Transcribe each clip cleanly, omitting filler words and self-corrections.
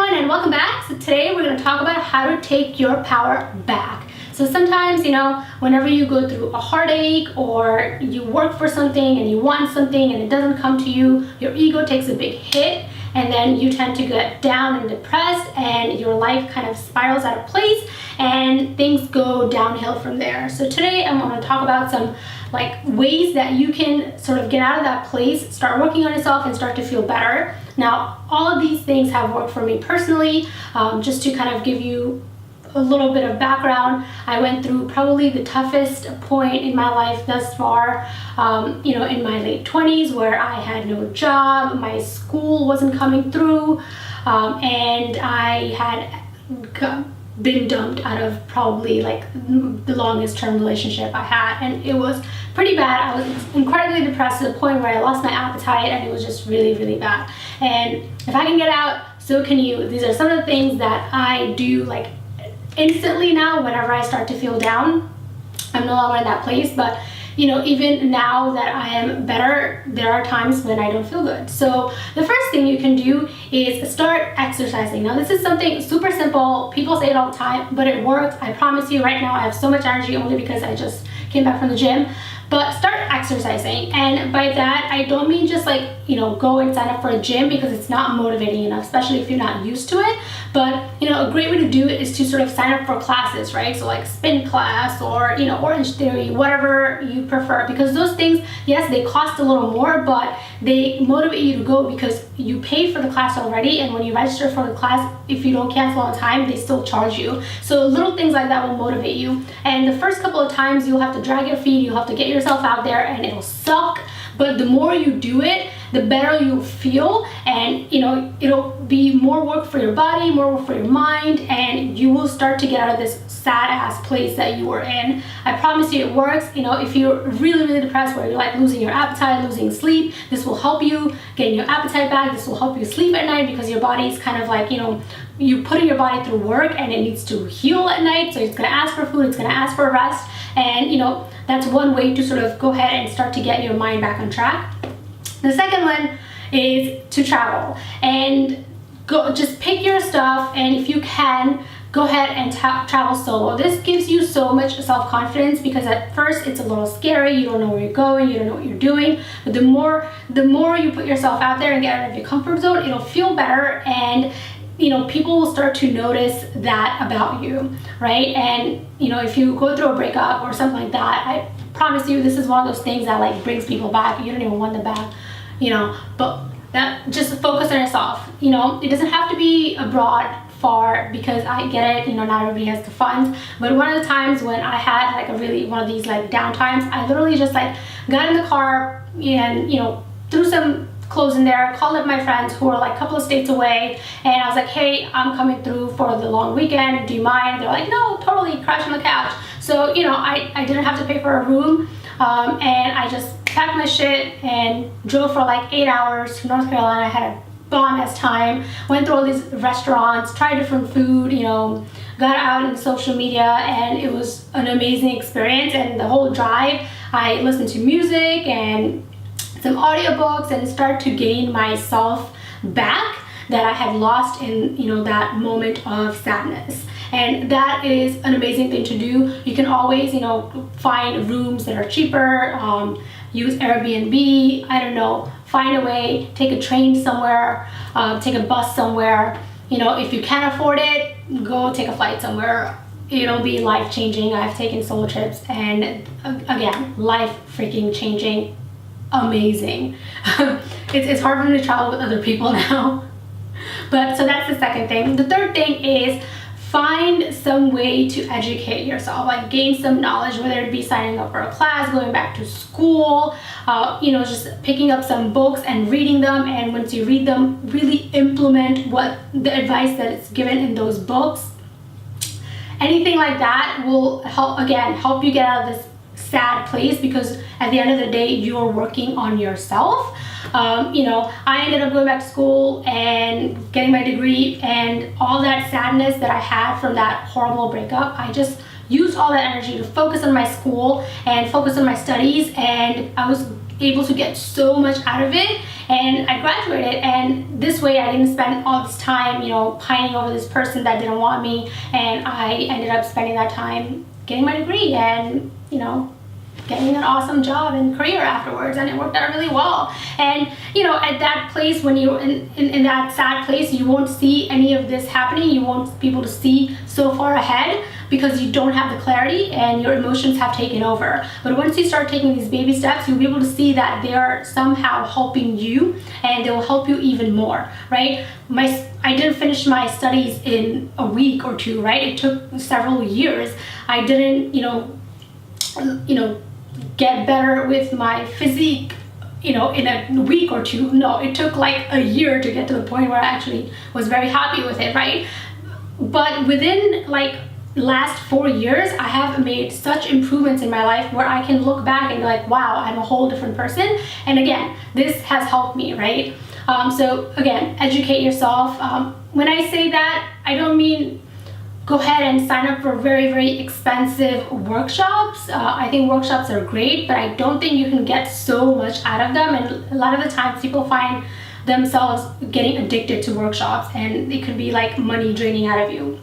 everyone, and welcome back. So today we're going to talk about how to take your power back. So sometimes, whenever you go through a heartache or you work for something and you want something and it doesn't come to you, your ego takes a big hit and then you tend to get down and depressed and your life kind of spirals out of place and things go downhill from there. So today I'm going to talk about some ways that you can sort of get out of that place, start working on yourself and start to feel better. Now, all of these things have worked for me personally. Just to kind of give you a little bit of background, I went through probably the toughest point in my life thus far, in my late 20s, where I had no job, my school wasn't coming through, and I had been dumped out of probably the longest term relationship I had, and it was pretty bad. I was incredibly depressed to the point where I lost my appetite, and it was just really, really bad. And if I can get out, so can you. These are some of the things that I do instantly now whenever I start to feel down. I'm no longer in that place, but even now that I am better, there are times when I don't feel good. So the first thing you can do is start exercising. Now, this is something super simple. People say it all the time, but it works. I promise you right now, I have so much energy only because I just came back from the gym. But start exercising. And by that, I don't mean just go and sign up for a gym, because it's not motivating enough, especially if you're not used to it. But a great way to do it is to sort of sign up for classes, right? So spin class or Orange Theory, whatever you prefer, because those things, yes, they cost a little more, but they motivate you to go because you paid for the class already, and when you register for the class, if you don't cancel on time, they still charge you. So little things like that will motivate you. And the first couple of times you'll have to drag your feet, you'll have to get yourself out there, and it'll suck. But the more you do it, the better you feel, and it'll be more work for your body, more work for your mind, and you will start to get out of this sad ass place that you were in. I promise you it works. If you're really, really depressed, where you're losing your appetite, losing sleep, this will help you getting your appetite back. This will help you sleep at night, because your body's kind of you're putting your body through work and it needs to heal at night, so it's going to ask for food, it's going to ask for rest, and that's one way to sort of go ahead and start to get your mind back on track. The second one is to travel, and just pick your stuff, and if you can, go ahead and travel solo. This gives you so much self-confidence, because at first it's a little scary. You don't know where you're going, you don't know what you're doing, but the more you put yourself out there and get out of your comfort zone, it'll feel better, and people will start to notice that about you, right? And if you go through a breakup or something like that, I promise you this is one of those things that brings people back. You don't even want them back, but that, just focus on yourself. It doesn't have to be abroad, far, because I get it, not everybody has the funds. But one of the times when I had one of these down times, I literally just got in the car and threw some clothes in there, called up my friends who were a couple of states away, and I was like, hey, I'm coming through for the long weekend, do you mind? They're like, no, totally, crash on the couch. So I didn't have to pay for a room, and I just packed my shit and drove for 8 hours to North Carolina. I had a bomb-ass time, went through all these restaurants, tried different food, got out in social media, and it was an amazing experience. And the whole drive, I listened to music and some audiobooks, and started to gain myself back that I had lost in that moment of sadness. And that is an amazing thing to do. You can always find rooms that are cheaper, use Airbnb, I don't know, find a way, take a train somewhere, take a bus somewhere. If you can't afford it, go take a flight somewhere. It'll be life-changing. I've taken solo trips, and again, life freaking changing. Amazing. It's hard for me to travel with other people now. But so that's the second thing. The third thing is find some way to educate yourself, gain some knowledge, whether it be signing up for a class, going back to school, just picking up some books and reading them. And once you read them, really implement what the advice that is given in those books. Anything like that will help you get out of this sad place, because at the end of the day, you're working on yourself. I ended up going back to school and getting my degree, and all that sadness that I had from that horrible breakup, I just used all that energy to focus on my school and focus on my studies, and I was able to get so much out of it, and I graduated. And this way I didn't spend all this time, you know, pining over this person that didn't want me, and I ended up spending that time getting my degree and, you know, getting an awesome job and career afterwards, and it worked out really well. And you know, at that place, when you're in that sad place, you won't see any of this happening. You won't be able to see so far ahead because you don't have the clarity and your emotions have taken over. But once you start taking these baby steps, you'll be able to see that they are somehow helping you, and they will help you even more, right? I didn't finish my studies in a week or two, right? It took several years. I didn't, you know, get better with my physique, you know, in a week or two. No, it took like a year to get to the point where I actually was very happy with it, right? But within like last 4 years, I have made such improvements in my life where I can look back and be like, wow, I'm a whole different person. And again, this has helped me, right? So again, educate yourself. When I say that, I don't mean go ahead and sign up for very, very expensive workshops. I think workshops are great, but I don't think you can get so much out of them. And a lot of the times people find themselves getting addicted to workshops, and it could be like money draining out of you.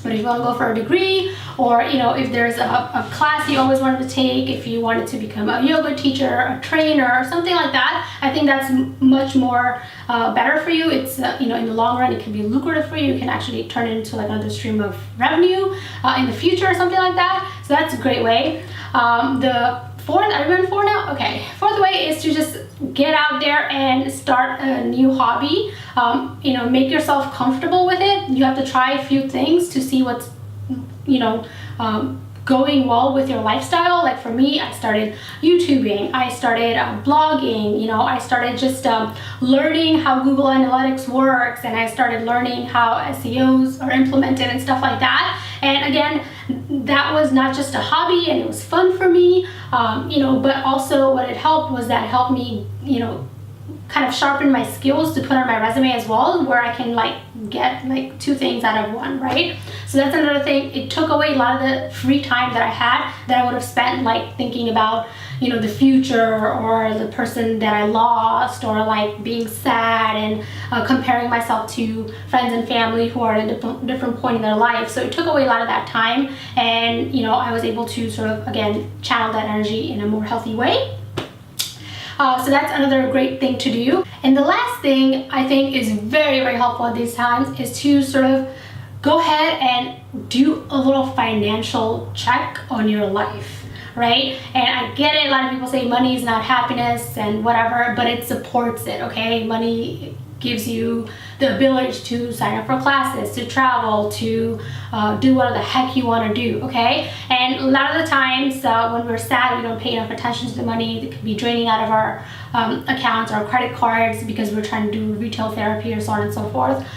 But if you want to go for a degree, or you know, if there's a class you always wanted to take, if you wanted to become a yoga teacher, a trainer, or something like that, I think that's much more better for you. It's you know, in the long run, it can be lucrative for you. You can actually turn it into like another stream of revenue in the future or something like that. So that's a great way. Are we on 4 now? Okay. Fourth way is to just get out there and start a new hobby. You know, make yourself comfortable with it. You have to try a few things to see what's, you know, going well with your lifestyle. Like for me, I started YouTubing, I started blogging, you know, I started just learning how Google Analytics works, and I started learning how SEOs are implemented and stuff like that. And again, that was not just a hobby, and it was fun for me, you know, but also what it helped was that it helped me, you know, kind of sharpen my skills to put on my resume as well, where I can like get like 2 things out of 1, right? So that's another thing. It took away a lot of the free time that I had that I would have spent like thinking about, you know, the future or the person that I lost, or like being sad and comparing myself to friends and family who are at a different point in their life. So it took away a lot of that time, and you know, I was able to sort of again channel that energy in a more healthy way. So that's another great thing to do. And the last thing I think is very, very helpful at these times is to sort of go ahead and do a little financial check on your life, right? And I get it, a lot of people say money is not happiness and whatever, but it supports it, okay? Money gives you the ability to sign up for classes, to travel, to do whatever the heck you want to do, okay? And a lot of the times when we're sad, we don't pay enough attention to the money. It could be draining out of our accounts, our credit cards, because we're trying to do retail therapy or so on and so forth.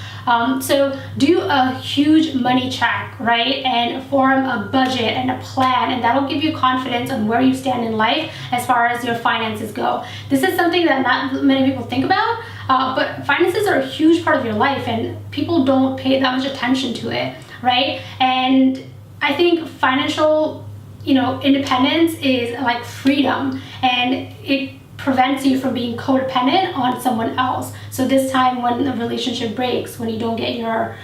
So do a huge money check, right? And form a budget and a plan, and that'll give you confidence on where you stand in life as far as your finances go. This is something that not many people think about, but finances are a huge part of your life, and people don't pay that much attention to it, right? And I think financial, you know, independence is like freedom, and it prevents you from being codependent on someone else. So this time when the relationship breaks, when you don't get your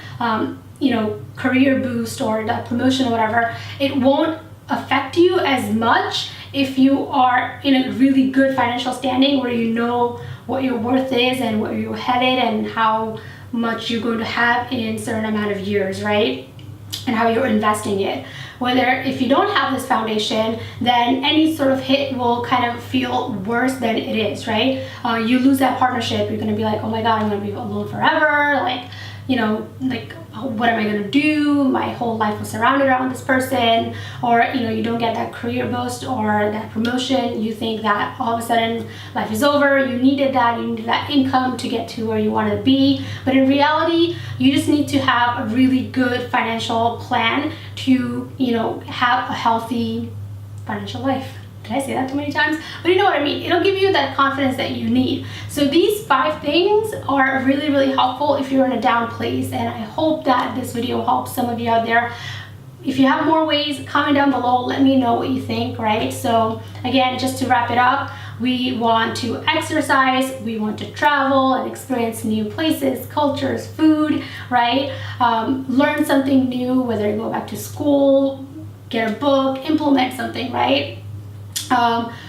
you know, career boost or the promotion or whatever, it won't affect you as much if you are in a really good financial standing where you know what your worth is and where you're headed and how much you're going to have in a certain amount of years, right? And how you're investing it. Whether if you don't have this foundation, then any sort of hit will kind of feel worse than it is, right? You lose that partnership, you're gonna be like, oh my God, I'm gonna be alone forever. Like, you know, like, what am I gonna do? My whole life was surrounded around this person. Or, you know, you don't get that career boost or that promotion. You think that all of a sudden life is over. You needed that income to get to where you want to be. But in reality, you just need to have a really good financial plan to, you know, have a healthy financial life. Did I say that too many times? But you know what I mean. It'll give you that confidence that you need. So these 5 things are really, really helpful if you're in a down place. And I hope that this video helps some of you out there. If you have more ways, comment down below. Let me know what you think, right? So again, just to wrap it up, We want to exercise, we want to travel and experience new places, cultures, food, right? Learn something new, whether you go back to school, get a book, implement something, right?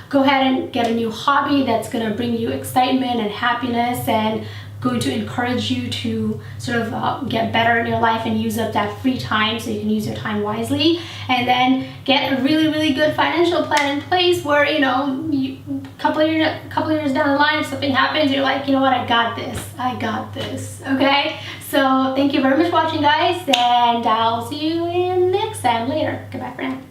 Go ahead and get a new hobby that's going to bring you excitement and happiness and going to encourage you to sort of get better in your life and use up that free time so you can use your time wisely. And then get a really, really good financial plan in place where, you know, a couple of years down the line, if something happens, you're like, you know what, I got this, okay? So thank you very much for watching, guys, and I'll see you in next time later. Goodbye for now.